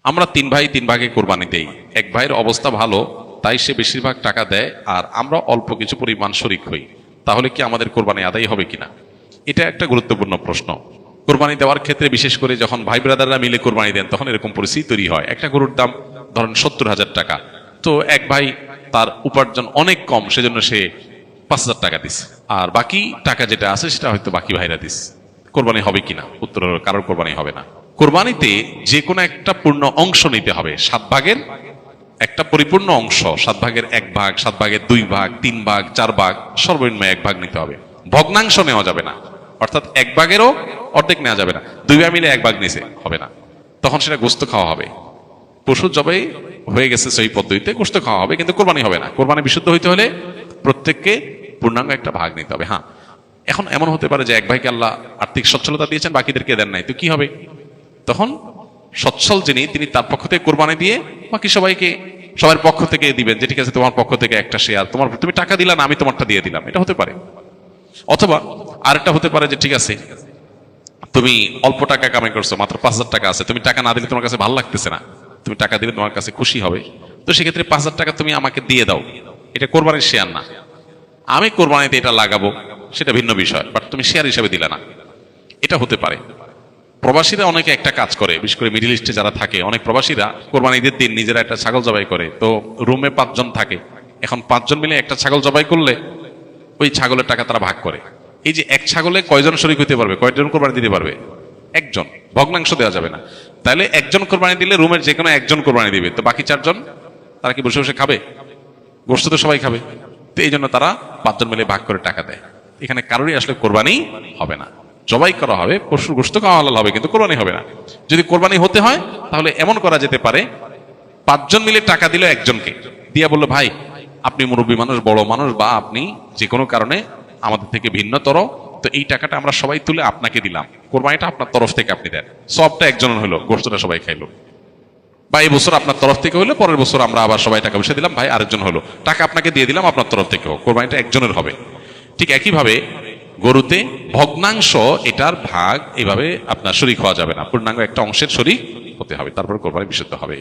আমরা তিন ভাই তিন ভাগে কোরবানি দেই, এক ভাইয়ের অবস্থা ভালো তাই সে বেশিরভাগ টাকা দেয় আর আমরা অল্প কিছু পরিমাণ শরিক হই, তাহলে কি আমাদের কোরবানি আদায় হবে কিনা? এটা একটা গুরুত্বপূর্ণ প্রশ্ন। কোরবানি দেওয়ার ক্ষেত্রে বিশেষ করে যখন ভাই ব্রাদাররা মিলে কোরবানি দেন তখন এরকম পরিস্থিতি তৈরি হয়। একটা গরুর দাম ধরেন 70,000 টাকা, তো এক ভাই তার উপার্জন অনেক কম, সেজন্য সে 5,000 টাকা দিস, আর বাকি টাকা যেটা আছে সেটা হয়তো বাকি ভাইরা দিস। কোরবানি হবে কিনা? উত্তর হলো কারোর কোরবানি হবে না। কোরবানিতে যে কোনো একটা পূর্ণ অংশ নিতে হবে, 7 ভাগের একটা পরিপূর্ণ অংশ, 7 ভাগের 1 ভাগ, 7 ভাগের 2 ভাগ, 3 ভাগ, 4 ভাগ, সর্বনিম্ন 1 ভাগ নিতে হবে। ভগ্নাংশ নেওয়া যাবে না, অর্থাৎ 1 ভাগেরও অর্ধেক নেওয়া যাবে না। 2 ভাই মিলে 1 ভাগ নিছে হবে না, তখন সেটা গোস্ত খাওয়া হবে। পশু জবাই হয়ে গেছে সেই পদ্ধতিতে গোস্ত খাওয়া হবে, কিন্তু কোরবানি হবে না। কোরবানি বিশুদ্ধ হইতে হলে প্রত্যেককে পূর্ণাঙ্গ একটা ভাগ নিতে হবে। হ্যাঁ, এখন এমন হতে পারে যে এক ভাইকে আল্লাহ আর্থিক সচ্ছলতা দিয়েছেন, বাকিদেরকে দেন নাই, তো কি হবে? তখন সচ্ছল যিনি তিনি তার পক্ষ থেকে কোরবানি দিয়ে বাকি সবাইকে সবার পক্ষ থেকে দিবেন, যে ঠিক আছে তোমার পক্ষ থেকে একটা শেয়ার, তোমার তুমি টাকা দিলা না, আমি তোমারটা দিয়ে দিলাম, এটা হতে পারে। অথবা আরেকটা হতে পারে যে ঠিক আছে তুমি অল্প টাকা কামাই করছো, মাত্র 5,000 টাকা আছে, তুমি টাকা না দিলে তোমার কাছে ভালো লাগতেছে না, তুমি টাকা দিলে তোমার কাছে খুশি হবে, তো সেক্ষেত্রে 5,000 টাকা তুমি আমাকে দিয়ে দাও, এটা কোরবানির শেয়ার না। আমি কোরবানিতে এটা লাগাবো সেটা ভিন্ন বিষয়, বাট তুমি শেয়ার হিসাবে দিলে না, এটা হতে পারে। প্রবাসীরা অনেকে একটা কাজ করে, বিশেষ করে মিডিল ইস্টে যারা থাকে, অনেক প্রবাসীরা কোরবানি ঈদের দিন নিজেরা একটা ছাগল জবাই করে। তো রুমে 5 জন থাকে, এখন 5 জন মিলে একটা ছাগল জবাই করলে ওই ছাগলের টাকা তারা ভাগ করে। এই যে এক ছাগলে কয়জন শরিক হতে পারবে, কয়জন কোরবানি দিতে পারবে? একজন। ভগ্নাংশ দেওয়া যাবে না। তাহলে একজন কোরবানি দিলে রুমের যে কোনো একজন কোরবানি দিবে, তো বাকি 4 জন তারা কি বসে বসে খাবে? গোস্ত তো সবাই খাবে। তো এই জন্য তারা 5 জন মিলে ভাগ করে টাকা দেয়। এখানে কারোরই আসলে কোরবানি হবে না, জবাই করা হবে, পশুর গোস্ত খাওয়া হালাল হবে, কিন্তু কোরবানি হবে না। যদি কোরবানি হতে হয় তাহলে এমন করা যেতে পারে, 5 জন মিলে টাকা দিল একজনকে, দিয়া বললো ভাই আপনি মুরব্বী মানুষ, বড় মানুষ, বা আপনি যে কোনো কারণে আমাদের থেকে ভিন্নতর, তো এই টাকাটা আমরা সবাই তুলে আপনাকে দিলাম, কোরবানিটা আপনার তরফ থেকে আপনি দেন, সবটা একজনের হলো, গোস্তটা সবাই খাইলো। বা এই বছর আপনার তরফ থেকে হলো, পরের বছর আমরা আবার সবাই টাকা পয়সা দিলাম, ভাই আরেকজন হলো, টাকা আপনাকে দিয়ে দিলাম আপনার তরফ থেকে, কোরবানিটা একজনের হবে। ঠিক একইভাবে গরুতে ভগ্নাংশ, এটার ভাগ এভাবে আপনার শরিক হওয়া যাবে না, পূর্ণাঙ্গ একটা অংশের শরিক হতে হবে, তারপর কোরবানি বিশুদ্ধ হবে।